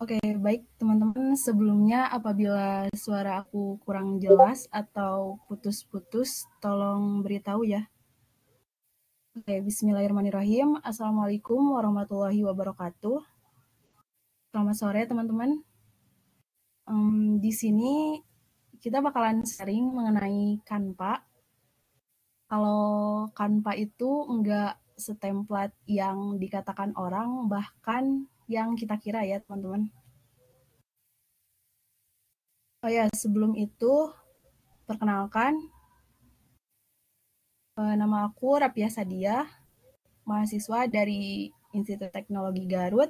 Oke, baik teman-teman. Sebelumnya apabila suara aku kurang jelas atau putus-putus, tolong beritahu ya. Oke, bismillahirrahmanirrahim. Assalamualaikum warahmatullahi wabarakatuh. Selamat sore teman-teman. Di sini kita bakalan sharing mengenai Canva. Kalau Canva itu enggak setemplat yang dikatakan orang, bahkan yang kita kira ya teman-teman. Oh ya, sebelum itu perkenalkan, nama aku Rapia Sadia, mahasiswa dari Institut Teknologi Garut,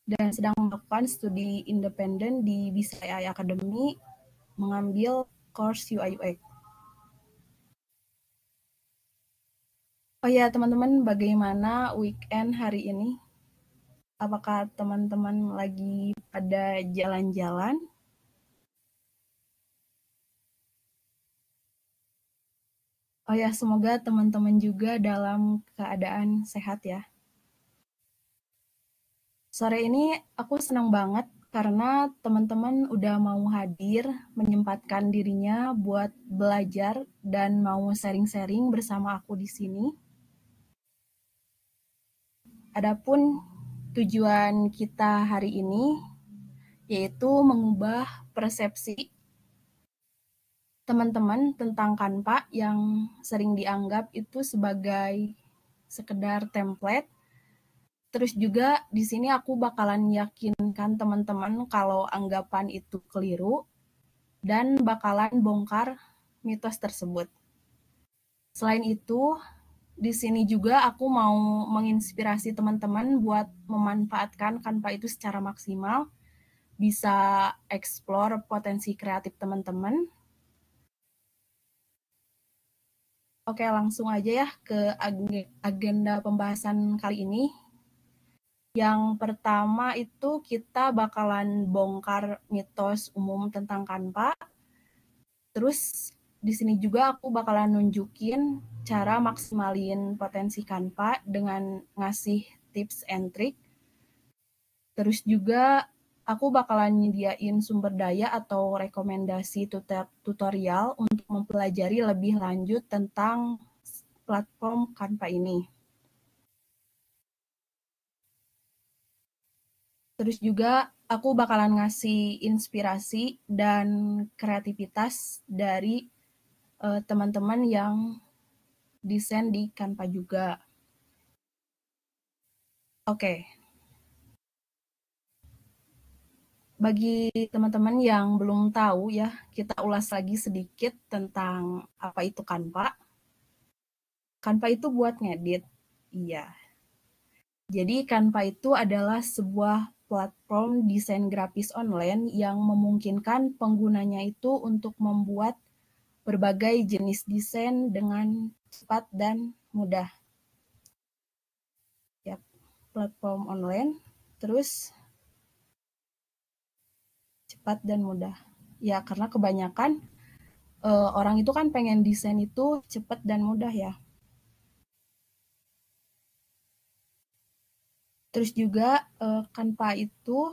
dan sedang melakukan studi independen di BISA AI Academy, mengambil course UI UX. Oh ya teman-teman, bagaimana weekend hari ini? Apakah teman-teman lagi pada jalan-jalan? Oh ya, semoga teman-teman juga dalam keadaan sehat ya. Sore ini aku senang banget karena teman-teman udah mau hadir, menyempatkan dirinya buat belajar dan mau sharing-sharing bersama aku di sini. Adapun tujuan kita hari ini yaitu mengubah persepsi teman-teman tentang Canva yang sering dianggap itu sebagai sekedar template. Terus juga di sini aku bakalan yakinkan teman-teman kalau anggapan itu keliru dan bakalan bongkar mitos tersebut. Selain itu, di sini juga aku mau menginspirasi teman-teman buat memanfaatkan Canva itu secara maksimal, bisa explore potensi kreatif teman-teman. Oke, langsung aja ya ke agenda pembahasan kali ini. Yang pertama itu kita bakalan bongkar mitos umum tentang Canva. Terus di sini juga aku bakalan nunjukin cara maksimalin potensi Canva dengan ngasih tips and trick. Terus juga aku bakalan nyediain sumber daya atau rekomendasi tutorial untuk mempelajari lebih lanjut tentang platform Canva ini. Terus juga aku bakalan ngasih inspirasi dan kreativitas dari teman-teman yang desain di Canva juga. Oke. Bagi teman-teman yang belum tahu ya, kita ulas lagi sedikit tentang apa itu Canva. Canva itu buat ngedit. Iya. Jadi Canva itu adalah sebuah platform desain grafis online yang memungkinkan penggunanya itu untuk membuat berbagai jenis desain dengan cepat dan mudah. Ya, platform online, terus cepat dan mudah. Ya, karena kebanyakan orang itu kan pengen desain itu cepat dan mudah ya. Terus juga Canva itu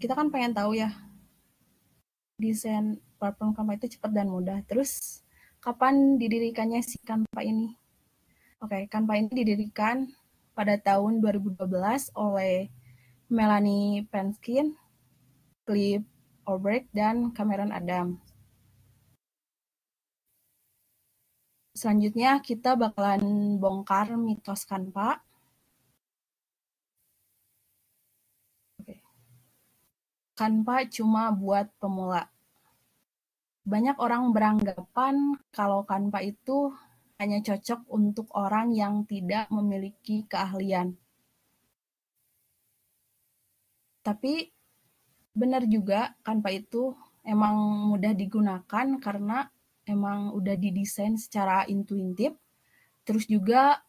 kita kan pengen tahu ya desain platform Canva itu cepat dan mudah. Terus kapan didirikannya si Canva ini? Oke, Canva ini didirikan pada tahun 2012 oleh Melanie Penskin, Cliff Albrecht, dan Cameron Adams. Selanjutnya kita bakalan bongkar mitos Canva. Canva cuma buat pemula. Banyak orang beranggapan kalau Canva itu hanya cocok untuk orang yang tidak memiliki keahlian. Tapi benar juga Canva itu emang mudah digunakan karena emang udah didesain secara intuitif. Terus juga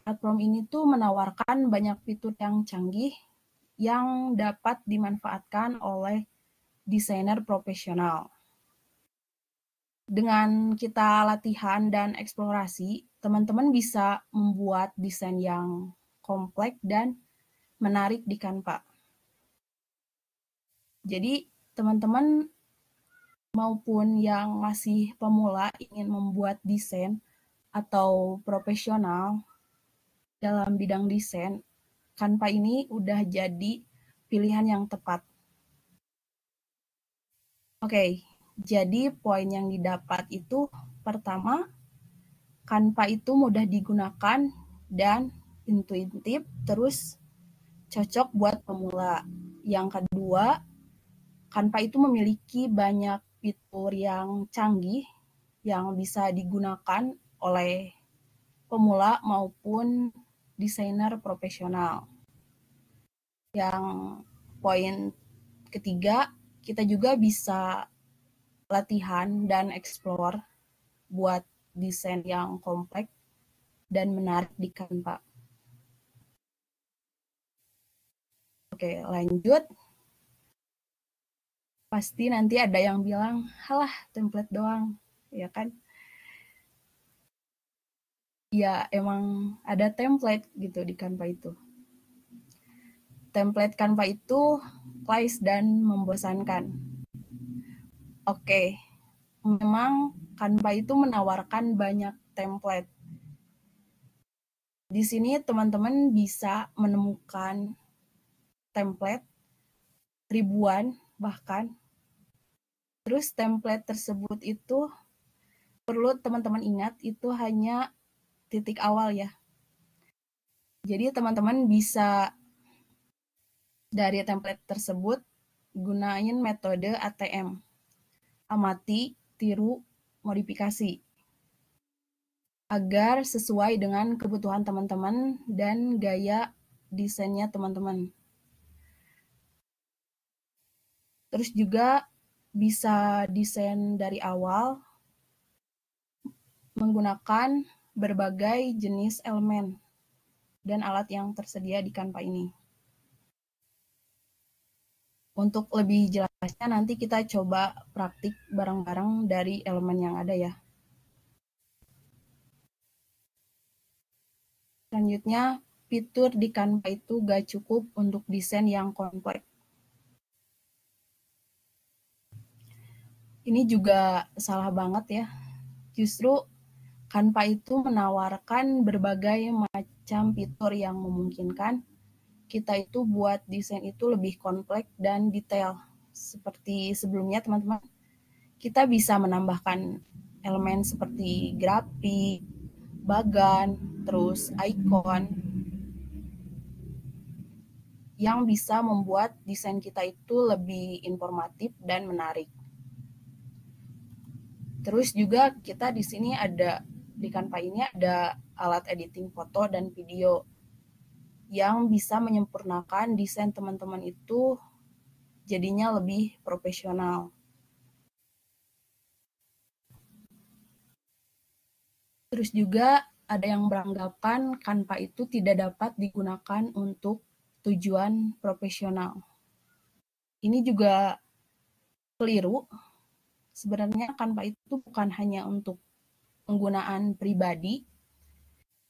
platform ini tuh menawarkan banyak fitur yang canggih yang dapat dimanfaatkan oleh desainer profesional. Dengan kita latihan dan eksplorasi, teman-teman bisa membuat desain yang kompleks dan menarik di Canva. Jadi teman-teman maupun yang masih pemula ingin membuat desain atau profesional dalam bidang desain, Canva ini udah jadi pilihan yang tepat. Oke, jadi poin yang didapat itu pertama, Canva itu mudah digunakan dan intuitif, terus cocok buat pemula. Yang kedua, Canva itu memiliki banyak fitur yang canggih yang bisa digunakan oleh pemula maupun desainer profesional. Yang poin ketiga, kita juga bisa latihan dan explore buat desain yang kompleks dan menarik di Canva. Oke, lanjut. Pasti nanti ada yang bilang, halah template doang, ya kan? Ya, emang ada template gitu di Canva itu. Template Canva itu clash dan membosankan. Oke, memang Canva itu menawarkan banyak template. Di sini teman-teman bisa menemukan template ribuan bahkan. Terus template tersebut itu perlu teman-teman ingat itu hanya titik awal ya. Jadi teman-teman bisa dari template tersebut gunain metode ATM. Amati, tiru, modifikasi. Agar sesuai dengan kebutuhan teman-teman dan gaya desainnya teman-teman. Terus juga bisa desain dari awal menggunakan berbagai jenis elemen dan alat yang tersedia di Canva ini. Untuk lebih jelasnya nanti kita coba praktik bareng-bareng dari elemen yang ada ya. Selanjutnya, fitur di Canva itu gak cukup untuk desain yang kompleks. Ini juga salah banget ya. Justru Canva itu menawarkan berbagai macam fitur yang memungkinkan kita itu buat desain itu lebih kompleks dan detail. Seperti sebelumnya teman-teman, kita bisa menambahkan elemen seperti grafik, bagan, terus icon, yang bisa membuat desain kita itu lebih informatif dan menarik. Terus juga kita di sini ada di Canva ini ada alat editing foto dan video yang bisa menyempurnakan desain teman-teman itu jadinya lebih profesional. Terus juga ada yang beranggapan Canva itu tidak dapat digunakan untuk tujuan profesional. Ini juga keliru. Sebenarnya Canva itu bukan hanya untuk penggunaan pribadi.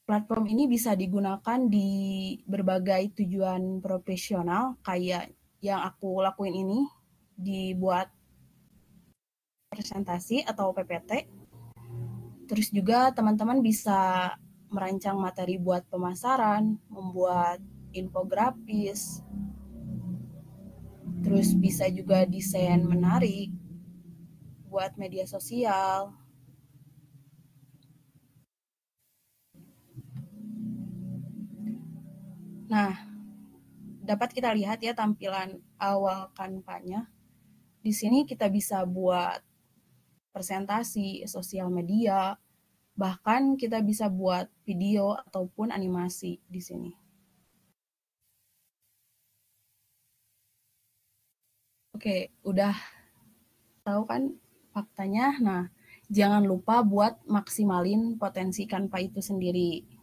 Platform ini bisa digunakan di berbagai tujuan profesional, kayak yang aku lakuin ini, dibuat presentasi atau PPT. Terus juga teman-teman bisa merancang materi buat pemasaran, membuat infografis, terus bisa juga desain menarik buat media sosial. Nah, dapat kita lihat ya tampilan awal Canva-nya. Di sini kita bisa buat presentasi, sosial media, bahkan kita bisa buat video ataupun animasi di sini. Oke, udah tahu kan faktanya? Nah, jangan lupa buat maksimalin potensi Canva itu sendiri.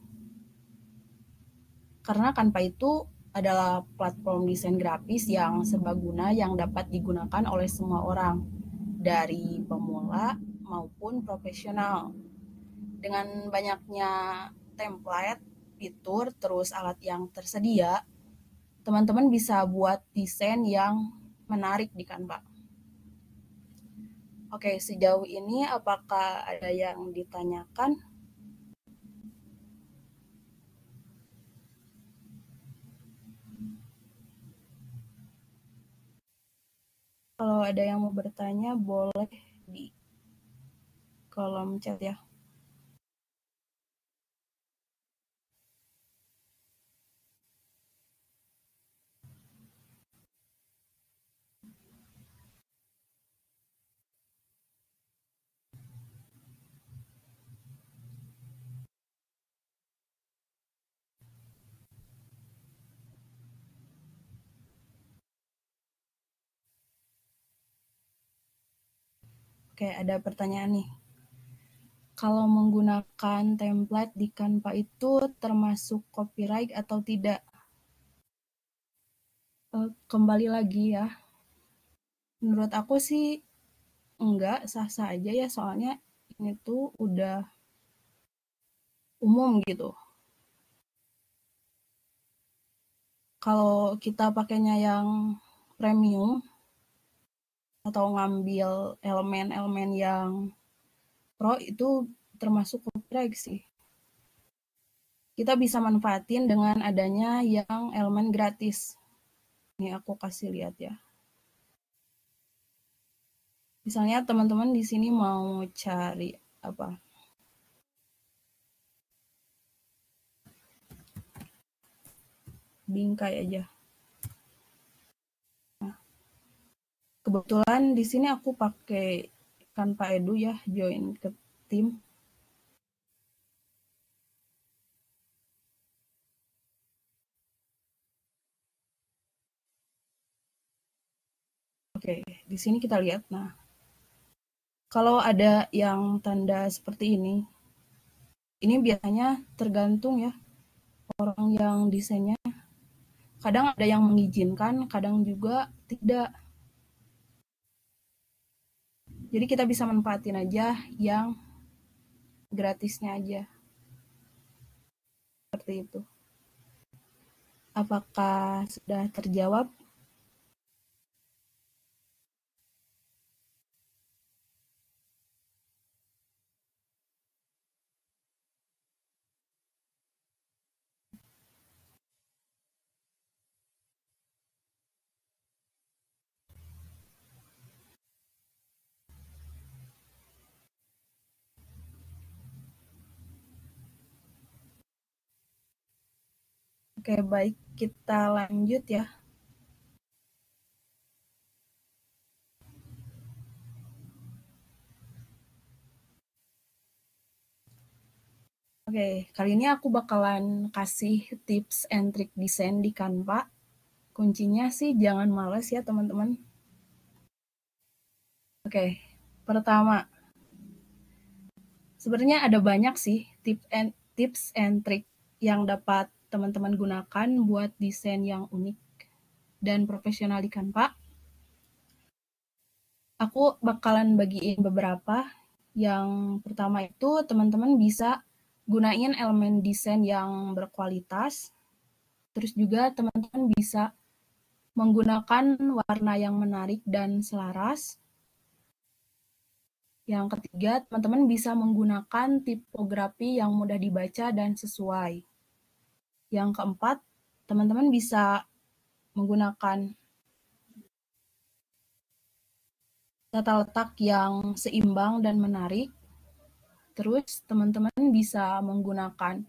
Karena Canva itu adalah platform desain grafis yang serbaguna yang dapat digunakan oleh semua orang, dari pemula maupun profesional. Dengan banyaknya template, fitur, terus alat yang tersedia, teman-teman bisa buat desain yang menarik di Canva. Oke, sejauh ini apakah ada yang ditanyakan? Kalau ada yang mau bertanya, boleh di kolom chat ya. Oke, ada pertanyaan nih. Kalau menggunakan template di Canva itu termasuk copyright atau tidak? Kembali lagi ya. Menurut aku sih enggak, sah-sah aja ya, soalnya ini tuh udah umum gitu. Kalau kita pakainya yang premium atau ngambil elemen-elemen yang pro itu termasuk copyright sih. Kita bisa manfaatin dengan adanya yang elemen gratis. Ini aku kasih lihat ya. Misalnya teman-teman di sini mau cari apa? Bingkai aja. Nah, kebetulan di sini aku pakai Canva Edu ya, join ke tim. Oke, di sini kita lihat. Nah, kalau ada yang tanda seperti ini biasanya tergantung ya orang yang desainnya. Kadang ada yang mengizinkan, kadang juga tidak. Jadi kita bisa manfaatin aja yang gratisnya aja. Seperti itu. Apakah sudah terjawab? Oke, baik. Kita lanjut ya. Oke, kali ini aku bakalan kasih tips and trick desain di Canva. Kuncinya sih jangan males ya teman-teman. Oke, pertama, sebenarnya ada banyak sih tips and trick yang dapat teman-teman gunakan buat desain yang unik dan profesional di Canva. Aku bakalan bagiin beberapa. Yang pertama itu teman-teman bisa gunain elemen desain yang berkualitas. Terus juga teman-teman bisa menggunakan warna yang menarik dan selaras. Yang ketiga, teman-teman bisa menggunakan tipografi yang mudah dibaca dan sesuai. Yang keempat, teman-teman bisa menggunakan tata letak yang seimbang dan menarik. Terus teman-teman bisa menggunakan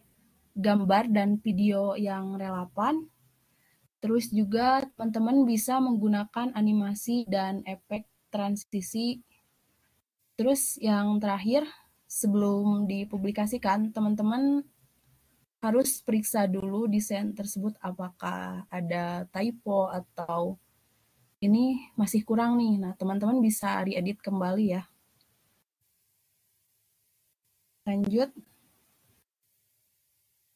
gambar dan video yang relevan. Terus juga teman-teman bisa menggunakan animasi dan efek transisi. Terus yang terakhir, sebelum dipublikasikan, teman-teman harus periksa dulu desain tersebut apakah ada typo atau ini masih kurang nih. Nah, teman-teman bisa diedit kembali ya. Lanjut.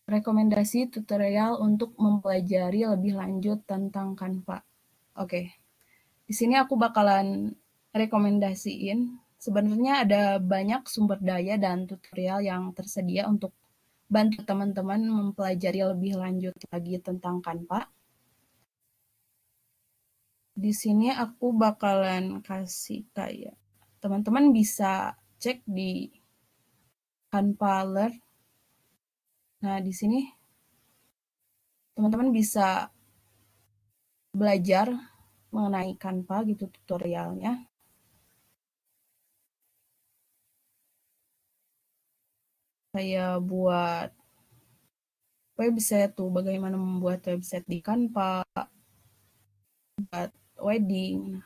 Rekomendasi tutorial untuk mempelajari lebih lanjut tentang Canva. Oke. Di sini aku bakalan rekomendasiin. Sebenarnya ada banyak sumber daya dan tutorial yang tersedia untuk bantu teman-teman mempelajari lebih lanjut lagi tentang Canva. Di sini aku bakalan kasih kayak teman-teman bisa cek di Canva Learn. Nah, di sini teman-teman bisa belajar mengenai Canva gitu tutorialnya. Kayak buat website tuh, bagaimana membuat website di Canva, buat wedding.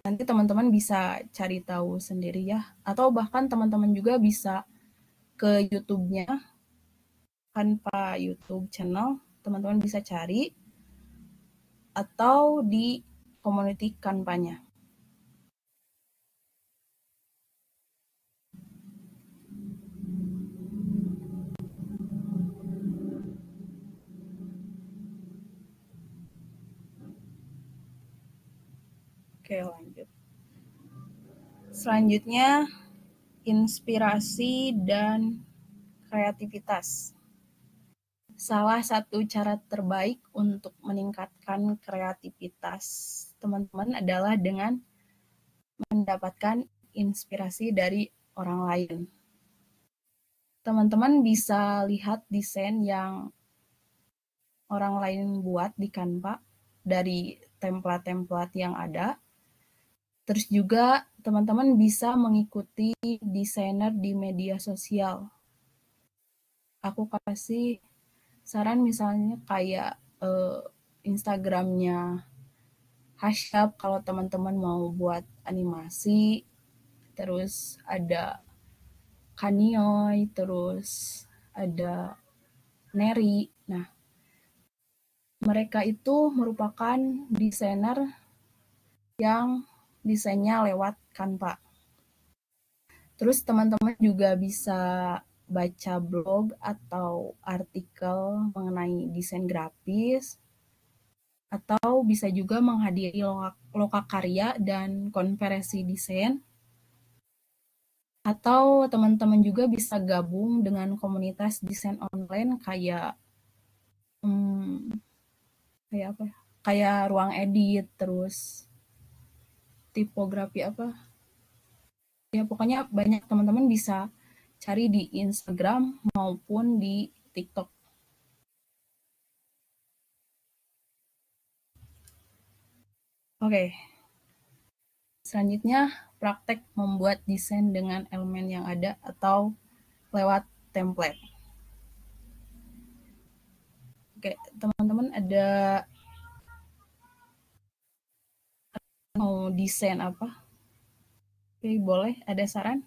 Nanti teman-teman bisa cari tahu sendiri ya. Atau bahkan teman-teman juga bisa ke YouTube-nya, Canva YouTube channel, teman-teman bisa cari, atau di community Canva-nya. Oke, lanjut. Selanjutnya, inspirasi dan kreativitas. Salah satu cara terbaik untuk meningkatkan kreativitas teman-teman adalah dengan mendapatkan inspirasi dari orang lain. Teman-teman bisa lihat desain yang orang lain buat di Canva dari template-template yang ada. Terus juga teman-teman bisa mengikuti desainer di media sosial. Aku kasih saran misalnya kayak Instagramnya Hasyab kalau teman-teman mau buat animasi, terus ada Kanioy, terus ada Neri. Nah, mereka itu merupakan desainer yang desainnya lewat Canva. Terus teman-teman juga bisa baca blog atau artikel mengenai desain grafis, atau bisa juga menghadiri lokakarya dan konferensi desain, atau teman-teman juga bisa gabung dengan komunitas desain online kayak kayak apa ya? Kayak ruang edit, terus tipografi apa? Ya pokoknya banyak, teman-teman bisa cari di Instagram maupun di TikTok. Oke. Selanjutnya, praktek membuat desain dengan elemen yang ada atau lewat template. Oke, teman-teman ada mau desain apa? Oke, boleh, ada saran?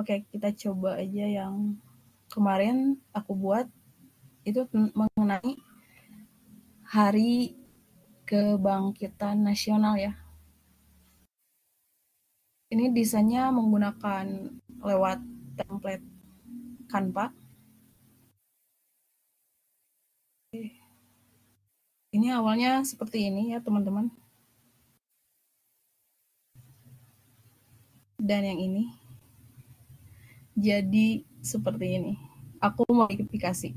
Oke, kita coba aja yang kemarin aku buat, itu mengenai Hari Kebangkitan Nasional ya. Ini desainnya menggunakan lewat template Canva. Ini awalnya seperti ini ya teman-teman. Dan yang ini jadi seperti ini. Aku modifikasi.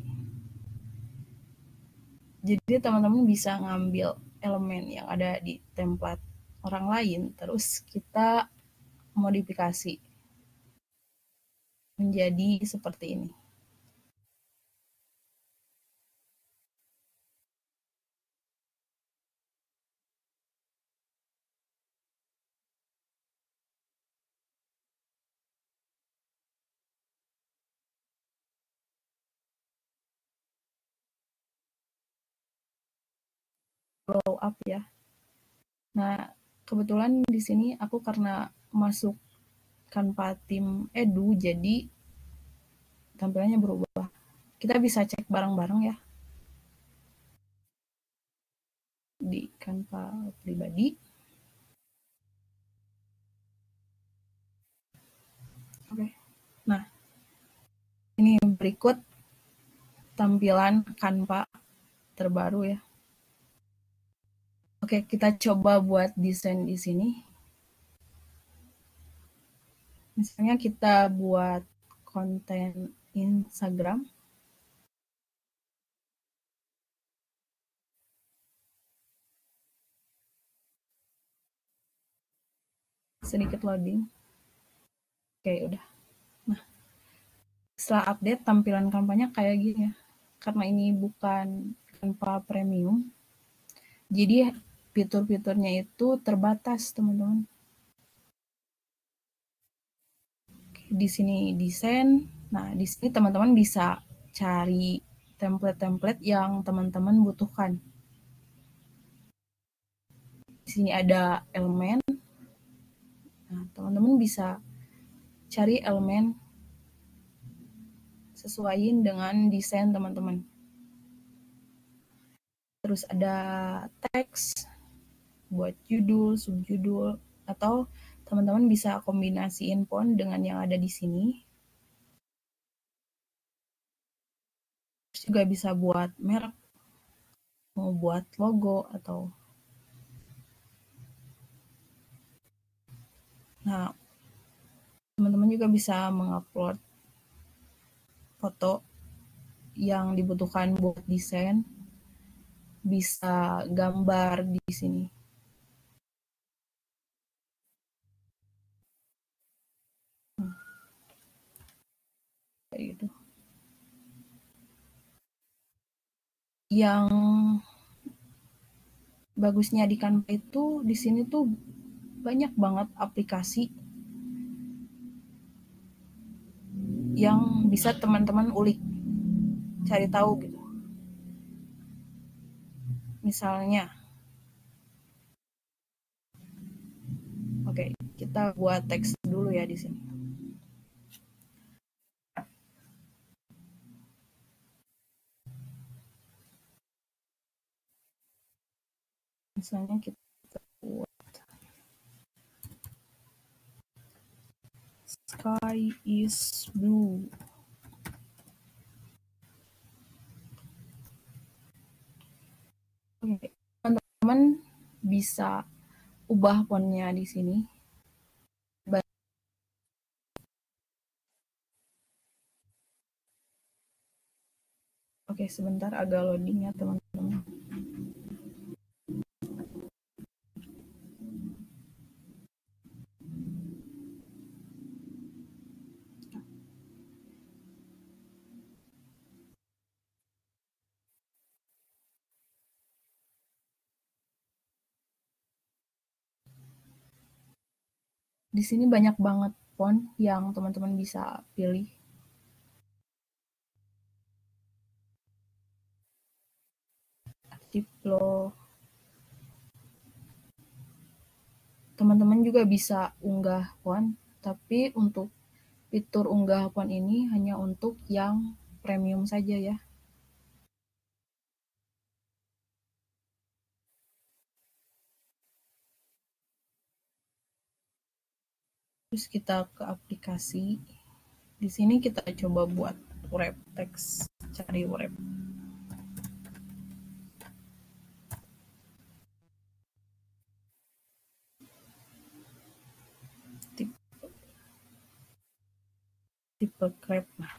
Jadi teman-teman bisa ngambil elemen yang ada di template orang lain, terus kita modifikasi menjadi seperti ini. Blow up ya. Nah, kebetulan di sini aku karena masuk Canva tim Edu, jadi tampilannya berubah. Kita bisa cek bareng-bareng ya di Canva pribadi. Oke. Nah, ini berikut tampilan Canva terbaru ya. Oke, kita coba buat desain di sini. Misalnya kita buat konten Instagram, sedikit loading. Oke, udah. Nah, setelah update tampilan kampanye kayak gini ya. Karena ini bukan Canva Premium, jadi fitur-fiturnya itu terbatas, teman-teman. Di sini desain. Nah, di sini teman-teman bisa cari template-template yang teman-teman butuhkan. Di sini ada elemen. Nah, teman-teman bisa cari elemen sesuaiin dengan desain teman-teman. Terus ada teks buat judul, subjudul, atau teman-teman bisa kombinasiin font dengan yang ada di sini. Terus juga bisa buat merek, mau buat logo atau nah, teman-teman juga bisa mengupload foto yang dibutuhkan buat desain, bisa gambar di sini. Kayak gitu. Yang bagusnya di Canva itu di sini tuh banyak banget aplikasi yang bisa teman-teman ulik, cari tahu gitu. Misalnya, oke, kita buat teks dulu ya di sini. Misalnya kita buat sky is blue. Oke, teman-teman bisa ubah fontnya di sini. Oke, sebentar agak loading ya teman-teman. Di sini banyak banget font yang teman-teman bisa pilih. Tiplo. Teman-teman juga bisa unggah font, tapi untuk fitur unggah font ini hanya untuk yang premium saja ya. Terus kita ke aplikasi. Di sini kita coba buat wrap text, cari wrap. Tipe wrap. Nah,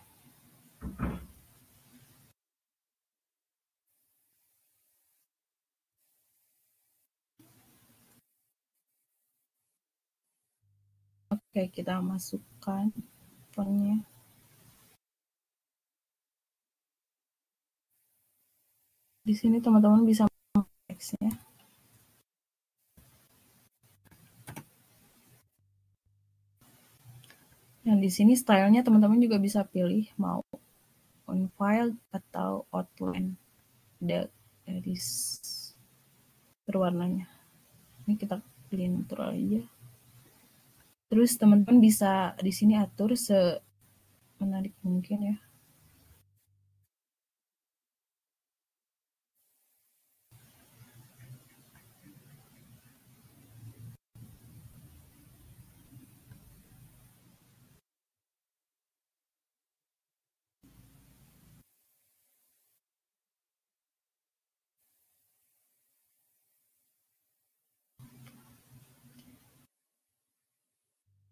oke, kita masukkan fontnya. Di sini teman-teman bisa teksnya. Yang di sini stylenya teman-teman juga bisa pilih mau on file atau outline. Ada garis berwarnanya. Ini kita pilih natural aja. Terus teman-teman bisa di sini atur semenarik mungkin ya.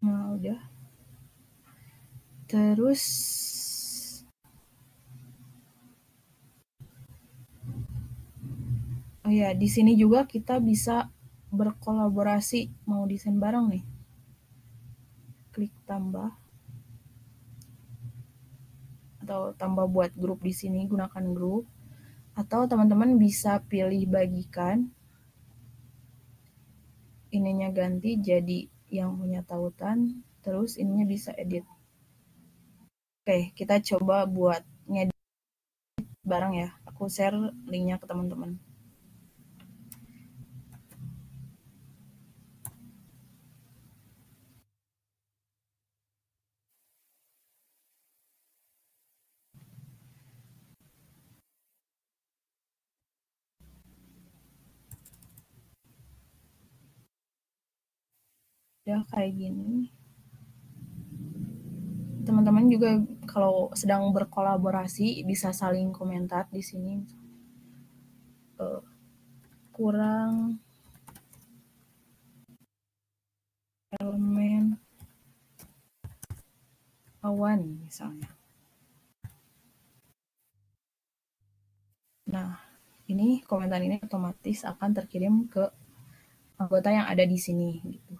Nah, udah. Terus oh ya, di sini juga kita bisa berkolaborasi, mau desain bareng nih. Klik tambah atau tambah buat grup di sini, gunakan grup. Atau teman-teman bisa pilih bagikan, ininya ganti jadi yang punya tautan, terus ininya bisa edit. Oke, kita coba buat ngedit bareng ya. Aku share linknya ke teman-teman. Udah kayak gini. Teman-teman juga kalau sedang berkolaborasi bisa saling komentar di sini. Kurang elemen awan misalnya. Nah, ini komentar ini otomatis akan terkirim ke anggota yang ada di sini gitu.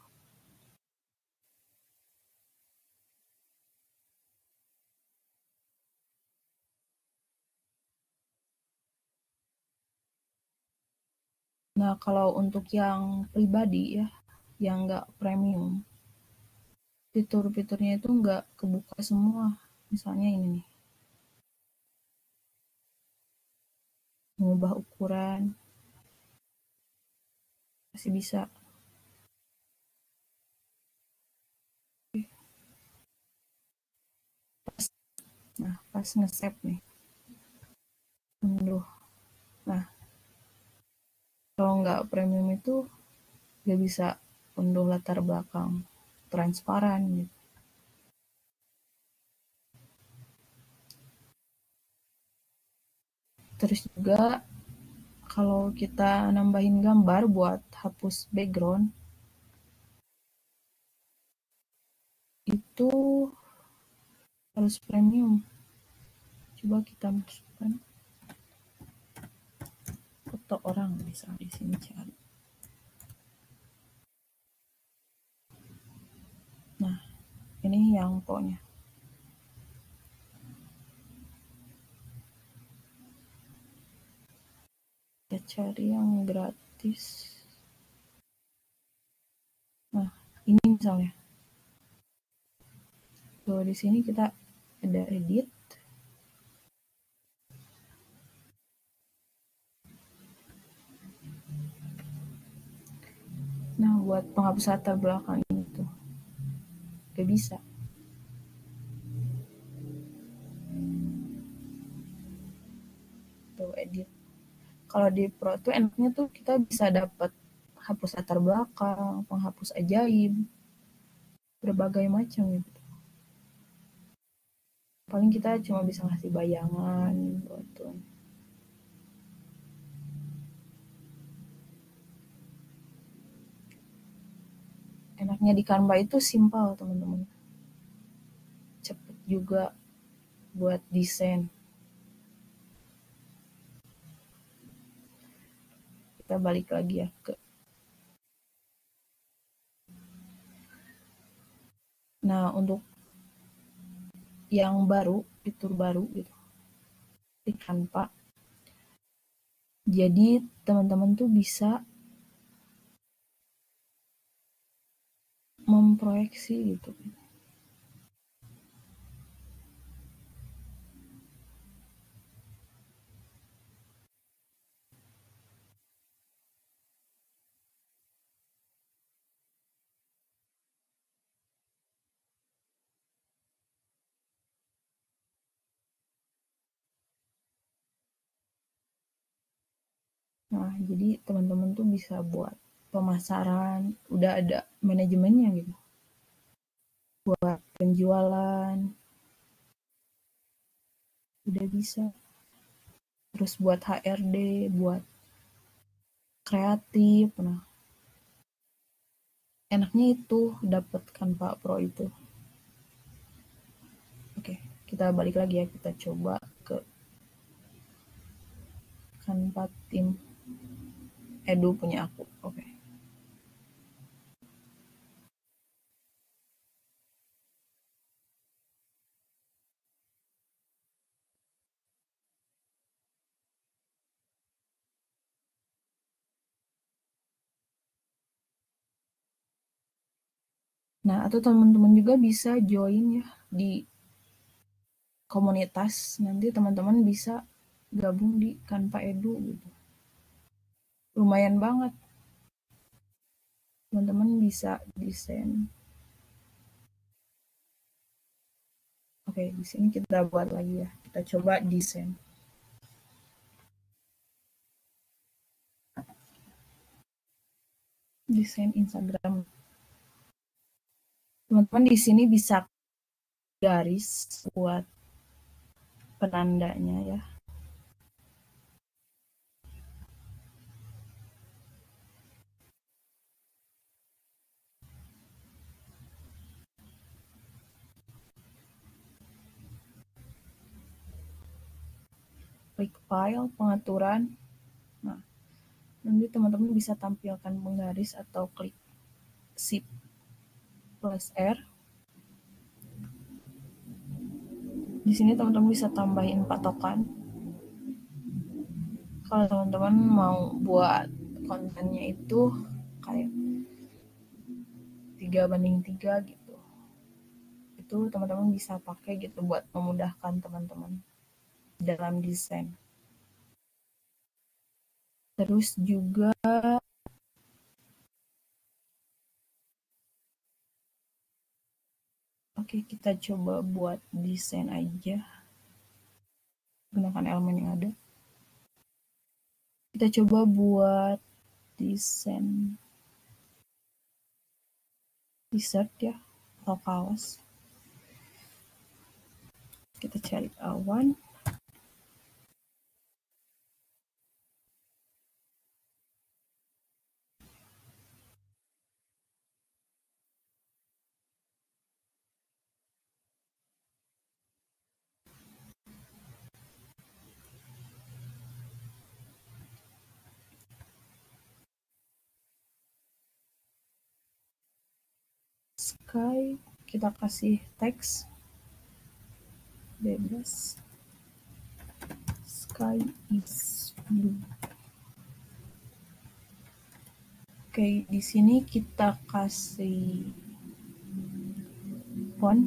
Nah, kalau untuk yang pribadi ya, yang nggak premium, fitur-fiturnya itu nggak kebuka semua. Misalnya ini nih, mengubah ukuran, masih bisa. Nah, pas nge-save nih, unduh. Nah, kalau nggak premium itu nggak bisa unduh latar belakang transparan gitu. Terus juga kalau kita nambahin gambar buat hapus background, itu harus premium. Coba kita masukkan foto orang misalnya di sini cari. Nah, ini yang pokoknya. Kita cari yang gratis. Nah, ini misalnya. Kalau di sini kita ada edit. Nah, buat penghapus latar belakang ini tuh gak bisa. Tuh edit. Kalau di Pro tuh enaknya tuh kita bisa dapat hapus latar belakang, penghapus ajaib, berbagai macam gitu. Paling kita cuma bisa ngasih bayangan gitu. Enaknya di Canva itu simpel teman-teman, cepet juga buat desain. Kita balik lagi ya ke. Nah, untuk yang baru, fitur baru gitu di Canva. Jadi teman-teman tuh bisa memproyeksi gitu. Nah, jadi teman-teman tuh bisa buat pemasaran, udah ada manajemennya gitu. Buat penjualan, udah bisa. Terus buat HRD, buat kreatif. Nah, enaknya itu dapatkan Pak Pro itu. kita balik lagi ya, kita coba ke Canva tim Edu punya aku. Oke. Nah, atau teman-teman juga bisa join ya di komunitas. Nanti teman-teman bisa gabung di Canva Edu gitu. Lumayan banget. Teman-teman bisa desain. Oke, di sini kita buat lagi ya. Kita coba desain. Desain Instagram. Teman-teman di sini bisa garis buat penandanya ya. Klik file, pengaturan. Nah, nanti teman-teman bisa tampilkan penggaris atau klik Shift plus R. Di sini teman-teman bisa tambahin patokan. Kalau teman-teman mau buat kontennya itu kayak 3:3 gitu. Itu teman-teman bisa pakai gitu buat memudahkan teman-teman dalam desain. Terus juga oke, kita coba buat desain aja. Gunakan elemen yang ada. Kita coba buat desain t-shirt ya, atau kaos. Kita cari awan. Sky, kita kasih teks bebas. Sky is blue. Oke, di sini kita kasih font.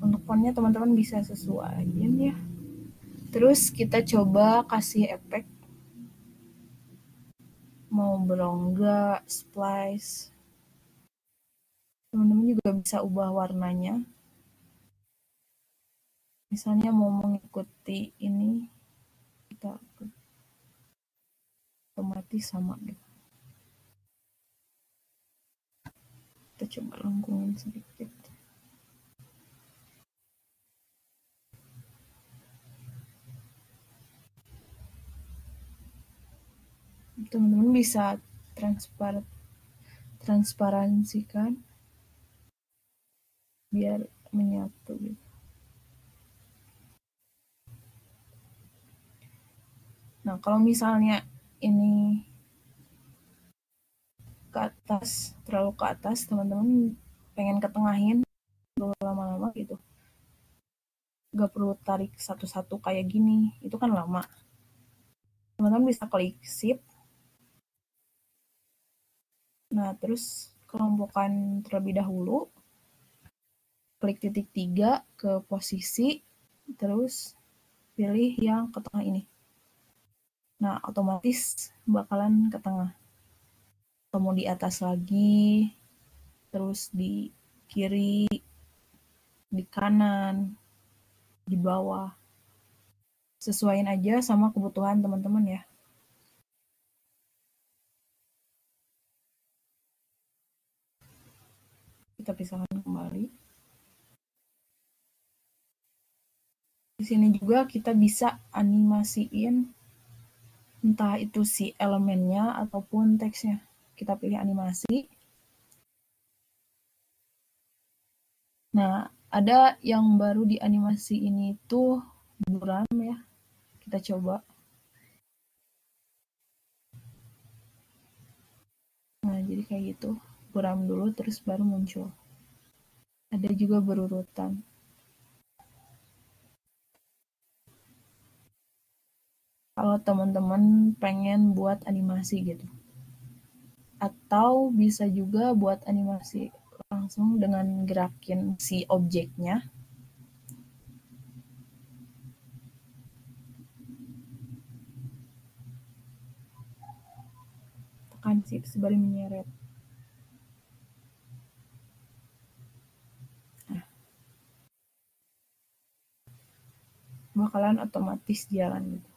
Untuk fontnya teman-teman bisa sesuaiin ya. Terus kita coba kasih efek. Mau berongga, splice. Teman-teman juga bisa ubah warnanya. Misalnya mau mengikuti ini, kita otomatis sama gitu. Kita coba lengkungin sedikit. Teman-teman bisa transparansikan biar menyatu gitu. Nah, kalau misalnya ini ke atas, terlalu ke atas, teman-teman pengen ketengahin lama-lama gitu. Gak perlu tarik satu-satu kayak gini, itu kan lama. Teman-teman bisa klik shift. Nah, terus kelompokkan terlebih dahulu. Klik titik 3 ke posisi, terus pilih yang ke tengah ini. Nah, otomatis bakalan ke tengah. Atau mau di atas lagi, terus di kiri, di kanan, di bawah. Sesuaiin aja sama kebutuhan teman-teman ya. Kita pisahkan kembali. Di sini juga kita bisa animasiin entah itu si elemennya ataupun teksnya. Kita pilih animasi. Nah, ada yang baru di animasi ini tuh buram ya. Kita coba. Nah, jadi kayak gitu. Buram dulu terus baru muncul. Ada juga berurutan. Kalau teman-teman pengen buat animasi gitu. Atau bisa juga buat animasi langsung dengan gerakin si objeknya. Tekan shift sembari menyeret. Nah, bakalan otomatis jalan gitu.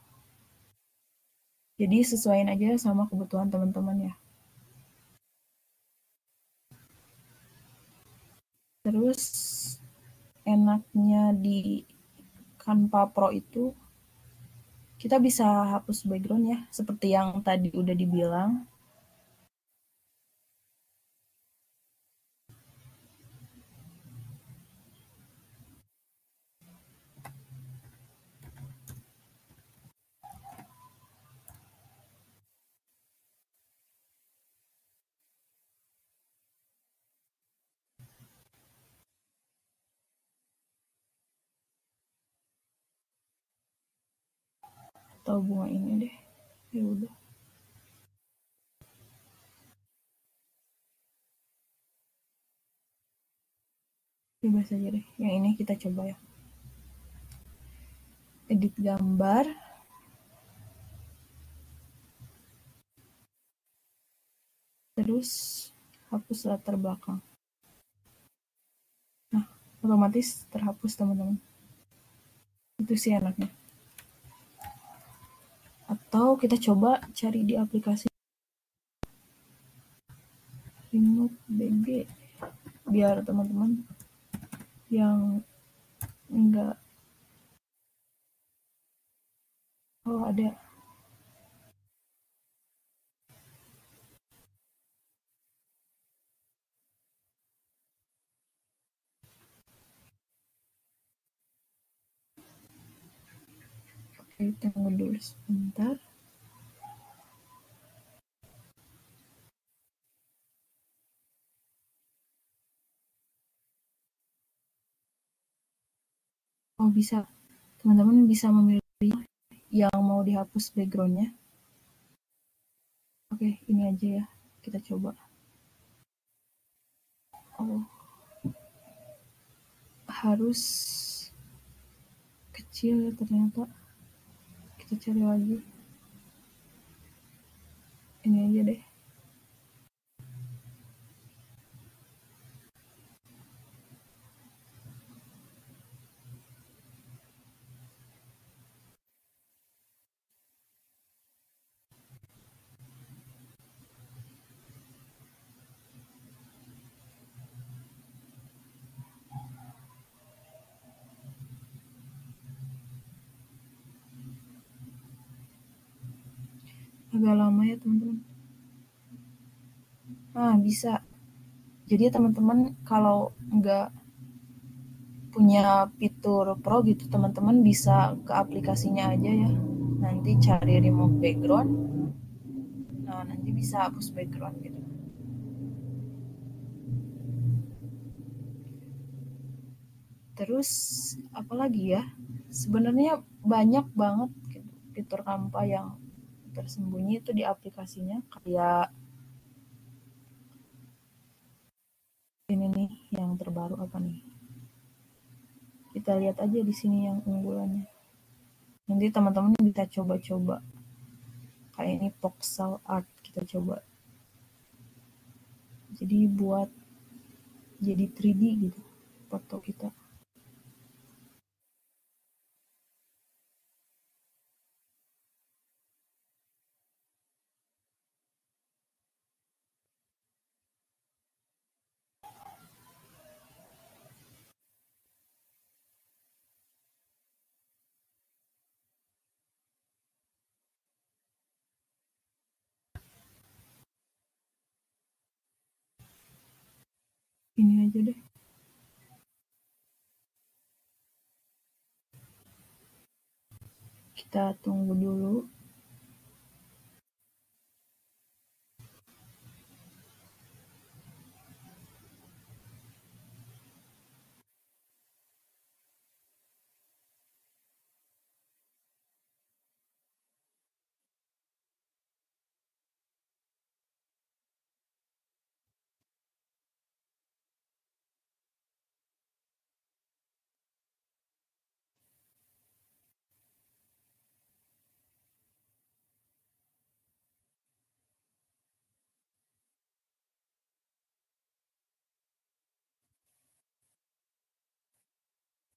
Jadi sesuaiin aja sama kebutuhan teman-teman ya. Terus enaknya di Canva Pro itu kita bisa hapus background ya, seperti yang tadi udah dibilang. Atau bunga ini deh. Ya udah, bebas aja deh. Yang ini kita coba ya. Edit gambar. Terus hapus latar belakang. Nah, otomatis terhapus teman-teman. Itu sih enaknya. Atau kita coba cari di aplikasi Remote BG biar teman-teman yang enggak, oh ada. Oke, tunggu dulu sebentar. Oh bisa, teman-teman bisa memilih yang mau dihapus backgroundnya. Oke, ini aja ya, kita coba. Oh, harus kecil ya ternyata. Kita cari lagi. Ini aja deh. Agak lama ya teman-teman. Nah, bisa. Jadi teman-teman kalau nggak punya fitur Pro gitu, teman-teman bisa ke aplikasinya aja ya. Nanti cari remove background. Nah, nanti bisa hapus background gitu. Terus apalagi ya? Sebenarnya banyak banget gitu, fitur Canva yang tersembunyi itu di aplikasinya. Kayak ini nih yang terbaru apa nih? Kita lihat aja di sini yang unggulannya. Nanti teman-teman bisa coba-coba. Kayak ini voxel art kita coba. Jadi buat jadi 3D gitu foto kita. Ini aja deh. Kita tunggu dulu.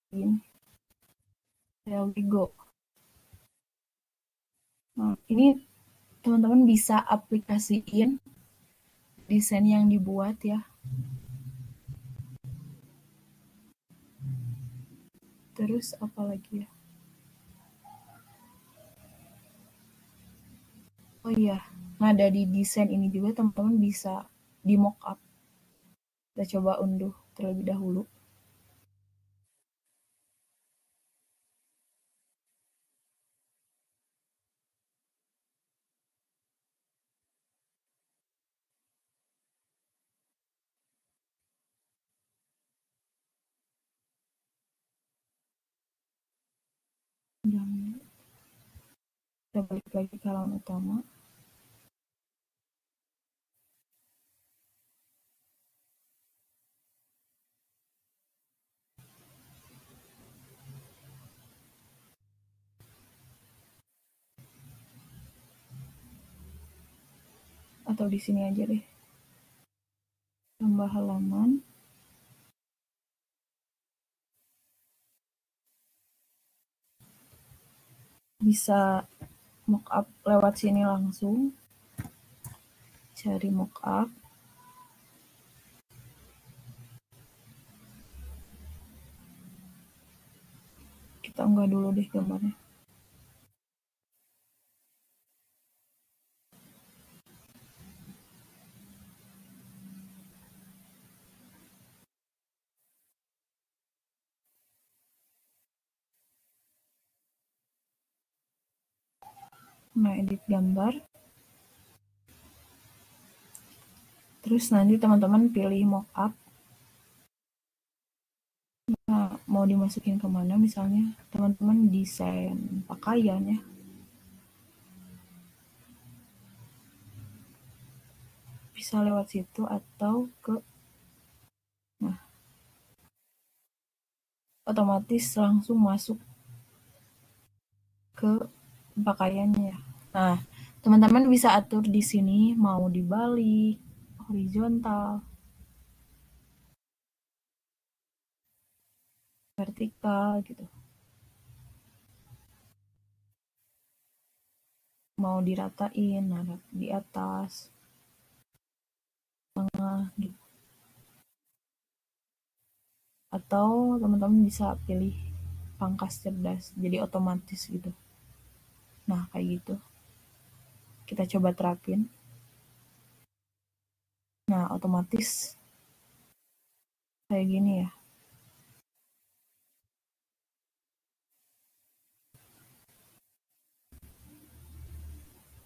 Ini Real Vigo. Nah, ini teman-teman bisa aplikasiin desain yang dibuat ya. Terus apa lagi ya? Oh iya, nah dari desain ini juga teman-teman bisa di mock up. Kita coba unduh terlebih dahulu. Dan kita balik lagi ke halaman utama. Atau di sini aja deh. Tambah halaman. Bisa mockup lewat sini langsung. Cari mockup. Kita unggah dulu deh gambarnya. Nah, edit gambar. Terus nanti teman-teman pilih mockup. Nah, mau dimasukin kemana misalnya teman-teman desain pakaian ya. Bisa lewat situ atau ke, nah, otomatis langsung masuk ke pakaiannya. Nah, teman-teman bisa atur di sini mau dibalik, horizontal, vertikal gitu. Mau diratain, nah di atas, tengah gitu. Atau teman-teman bisa pilih pangkas cerdas, jadi otomatis gitu. Nah, kayak gitu. Kita coba terapin. Nah, otomatis kayak gini ya.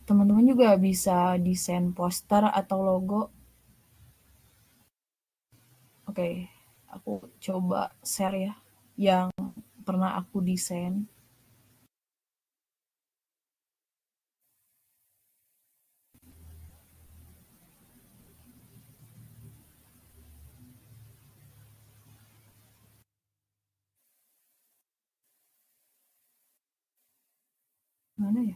Teman-teman juga bisa desain poster atau logo. Oke, aku coba share ya yang pernah aku desain. Mana ya?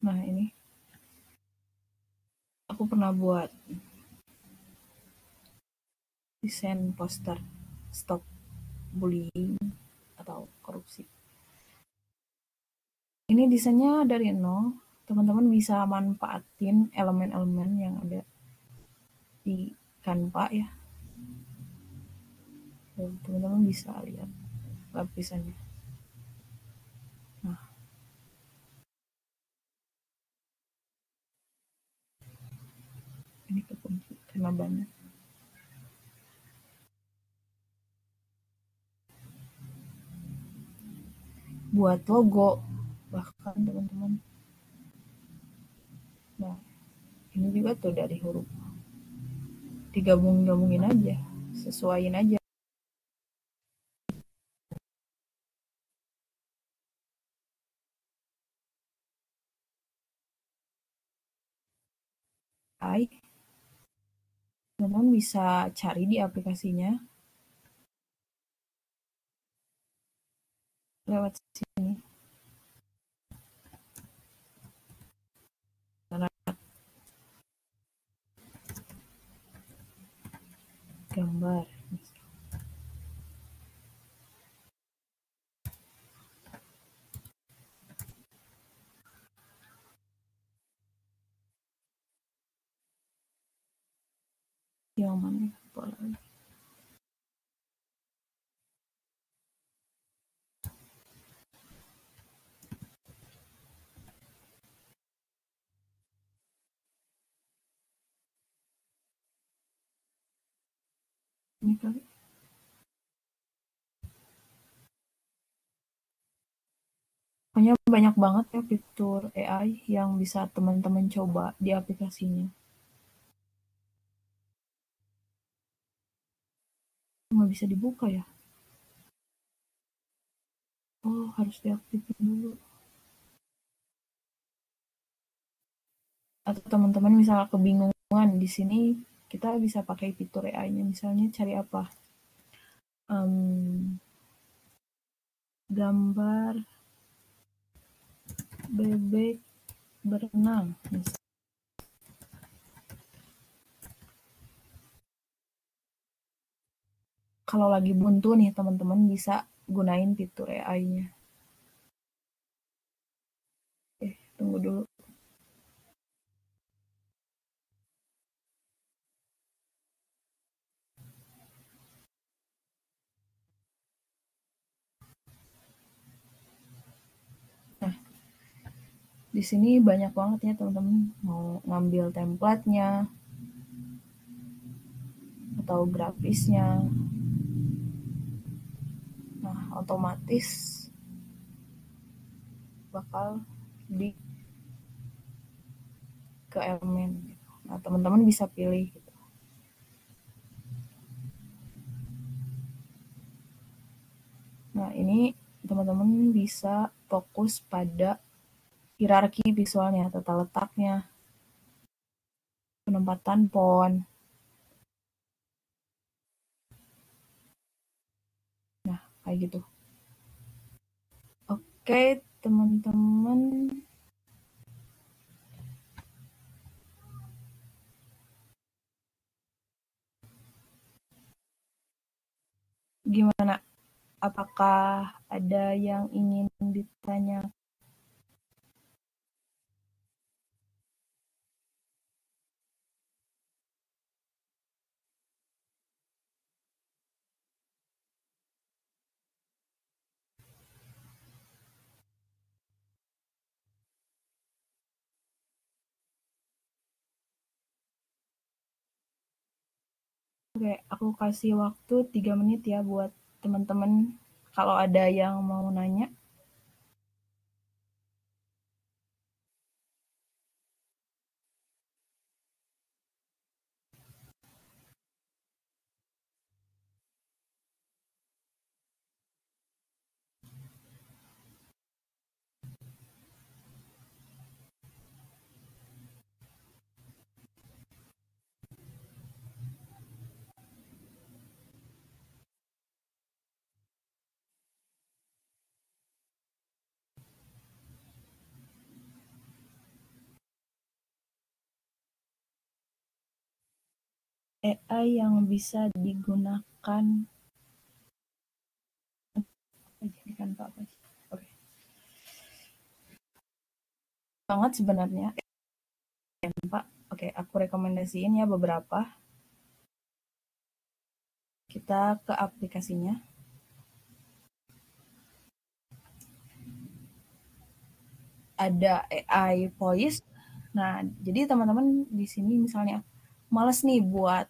Nah, ini aku pernah buat desain poster stop bullying atau korupsi. Ini desainnya dari nol. Teman-teman bisa manfaatin elemen-elemen yang ada di Canva ya. Teman-teman bisa lihat lapisannya. Nah, karena banyak. Buat logo bahkan teman-teman. Nah, ini juga tuh dari huruf. Digabung-gabungin aja, sesuaiin aja. Teman-teman bisa cari di aplikasinya lewat sini. Gambar. Yang mana? Apa lagi? Ini kali. Pokoknya banyak banget ya fitur AI yang bisa teman-teman coba di aplikasinya. Nggak bisa dibuka ya? Oh, harus diaktifin dulu. Atau teman-teman misalnya kebingungan di sini, kita bisa pakai fitur AI-nya. Misalnya cari apa? Gambar bebek berenang. Kalau lagi buntu nih teman-teman bisa gunain fitur AI-nya. Tunggu dulu. Nah, di sini banyak banget ya teman-teman, mau ngambil template-nya atau grafisnya. Nah, otomatis bakal di ke elemen gitu. Nah, teman-teman bisa pilih gitu. Nah, ini teman-teman bisa fokus pada hierarki visualnya, tata letaknya, penempatan font. Nah, kayak gitu. Oke, teman-teman. Gimana? Apakah ada yang ingin ditanya? Oke, aku kasih waktu 3 menit ya buat teman-teman kalau ada yang mau nanya. AI yang bisa digunakan jadikan apa sih? Oke. Banget sebenarnya. Pak. Oke, aku rekomendasiin ya beberapa. Kita ke aplikasinya. Ada AI voice. Nah, jadi teman-teman di sini misalnya males nih buat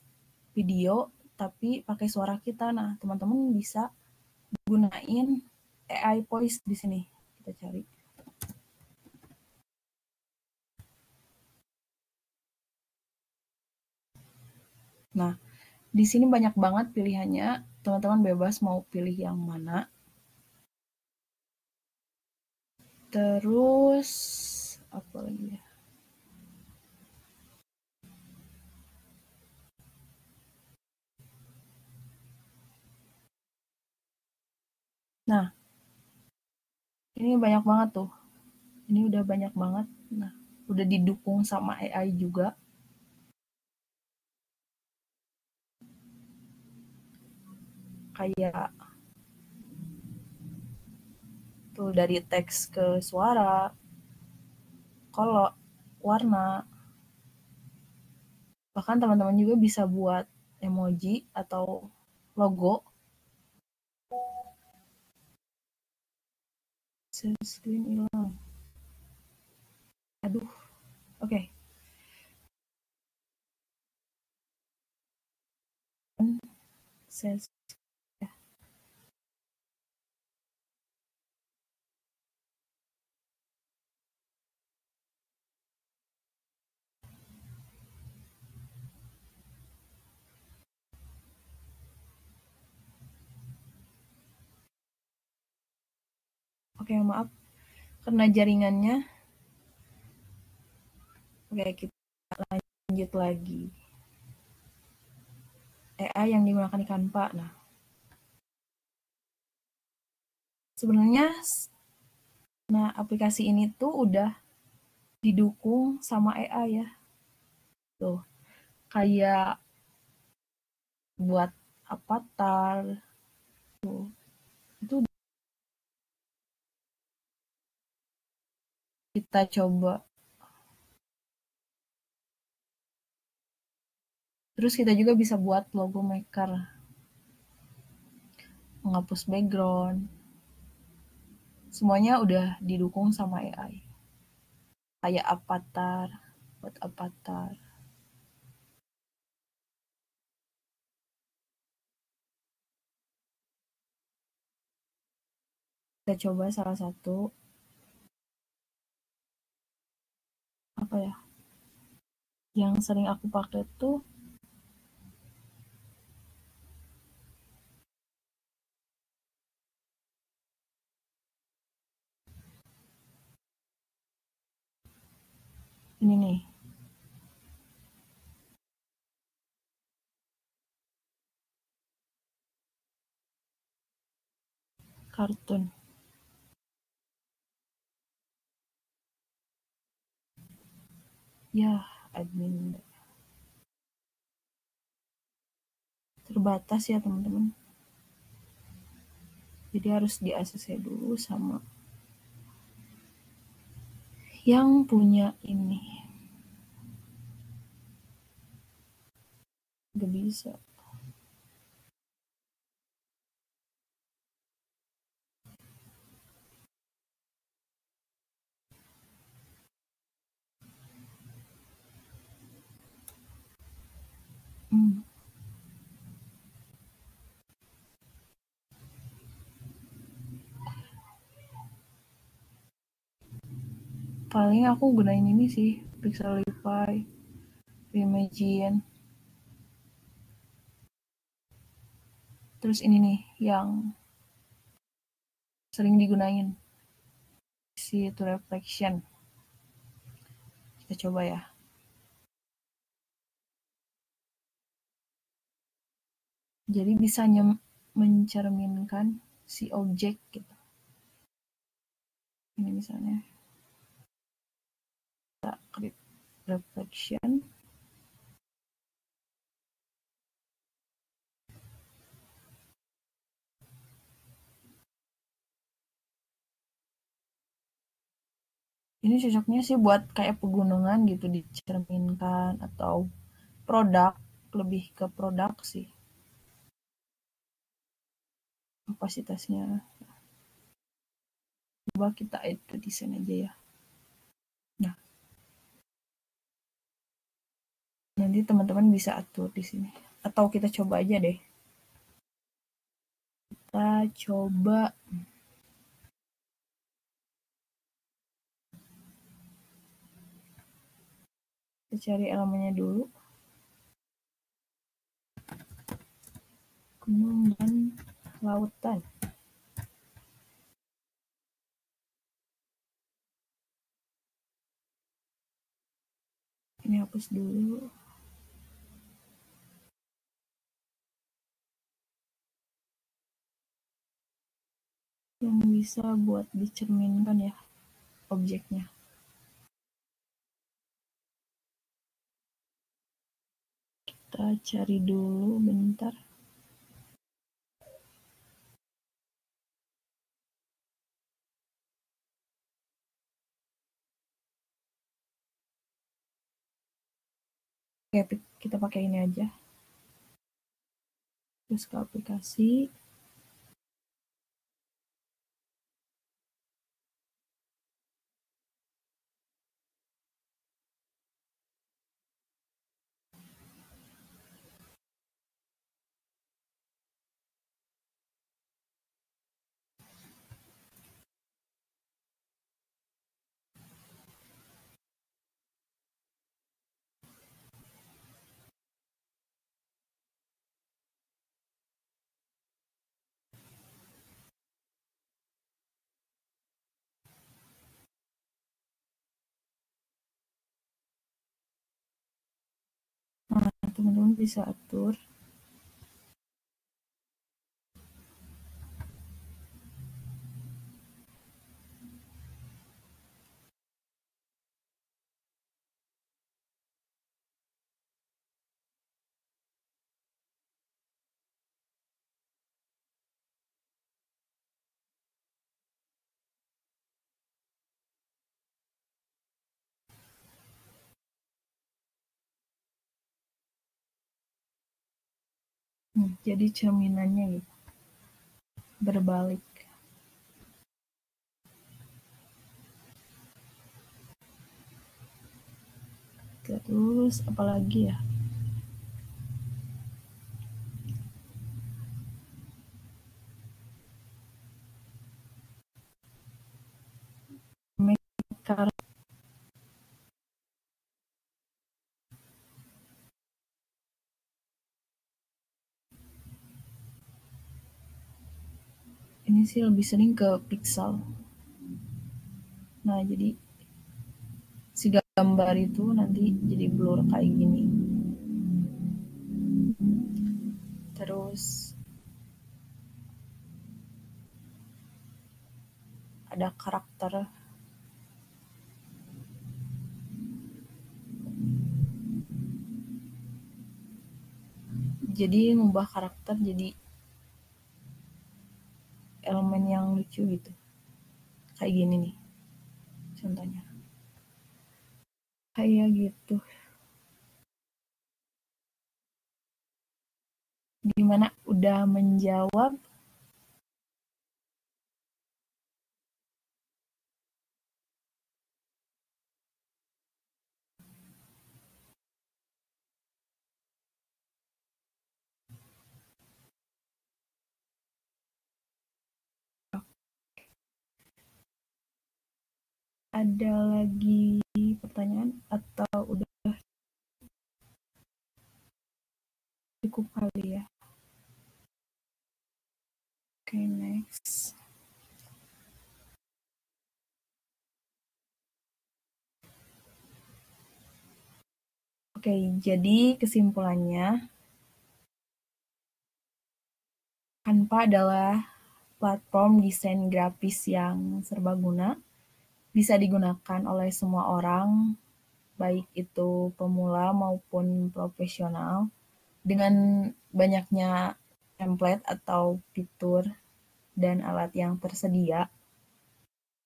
video tapi pakai suara kita. Nah, teman-teman bisa gunain AI voice di sini. Kita cari. Nah, di sini banyak banget pilihannya. Teman-teman bebas mau pilih yang mana. Terus apa lagi ya? Nah, ini banyak banget tuh. Ini udah banyak banget. Nah, udah didukung sama AI juga. Kayak tuh dari teks ke suara, kalau warna, bahkan teman-teman juga bisa buat emoji atau logo. Screen hilang. Aduh. Oke. Okay. Oke, maaf karena jaringannya. Oke, kita lanjut lagi. AI yang digunakan di Canva. Nah, sebenarnya aplikasi ini tuh udah didukung sama AI ya. Tuh, kayak buat avatar. Tuh, itu kita coba. Terus kita juga bisa buat logo maker, menghapus background. Semuanya udah didukung sama AI. Kayak avatar, buat avatar. Kita coba salah satu. Apa ya? Yang sering aku pakai tuh ini nih. Kartun. Ya, admin terbatas ya teman-teman. Jadi harus di ACC dulu sama yang punya ini. Gak bisa. Paling aku gunain ini sih, Pixelify, Imagine. Terus ini nih yang sering digunain, si to reflection. Kita coba ya. Jadi bisa mencerminkan si objek gitu. Ini misalnya kita klik reflection. Ini cocoknya sih buat kayak pegunungan gitu, dicerminkan, atau produk, lebih ke produk sih kapasitasnya. Coba kita itu desain aja ya. Nah, Nanti teman-teman bisa atur di sini. Atau kita coba aja deh. Kita coba kita cari elemennya dulu. Gunung dan lautan. Ini hapus dulu. Yang bisa buat dicerminkan ya objeknya. Kita cari dulu bentar. Oke, kita pakai ini aja. Terus ke aplikasi. Nah, teman-teman bisa atur. Jadi cerminannya gitu. Berbalik. Terus apalagi ya? Ini sih lebih sering ke pixel. Nah, jadi si gambar itu nanti jadi blur kayak gini. Terus ada karakter. Jadi ngubah karakter jadi elemen yang lucu gitu. Kayak gini nih. Contohnya. Kayak gitu. Gimana? Udah menjawab? Ada lagi pertanyaan atau udah cukup kali ya? Oke, next. Oke, jadi kesimpulannya Canva adalah platform desain grafis yang serbaguna, bisa digunakan oleh semua orang, baik itu pemula maupun profesional. Dengan banyaknya template atau fitur dan alat yang tersedia,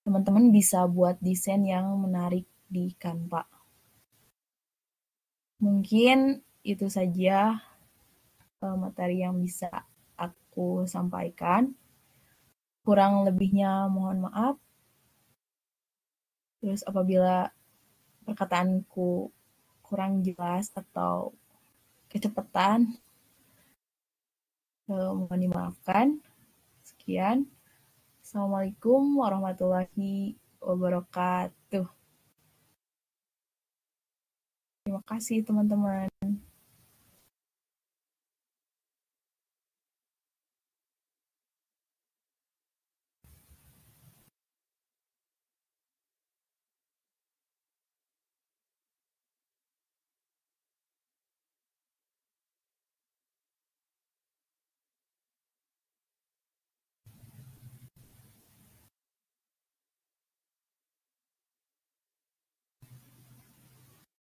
teman-teman bisa buat desain yang menarik di Canva. Mungkin itu saja materi yang bisa aku sampaikan. Kurang lebihnya mohon maaf. Terus apabila perkataanku kurang jelas atau kecepatan, mohon dimaafkan. Sekian. Assalamualaikum warahmatullahi wabarakatuh. Terima kasih teman-teman.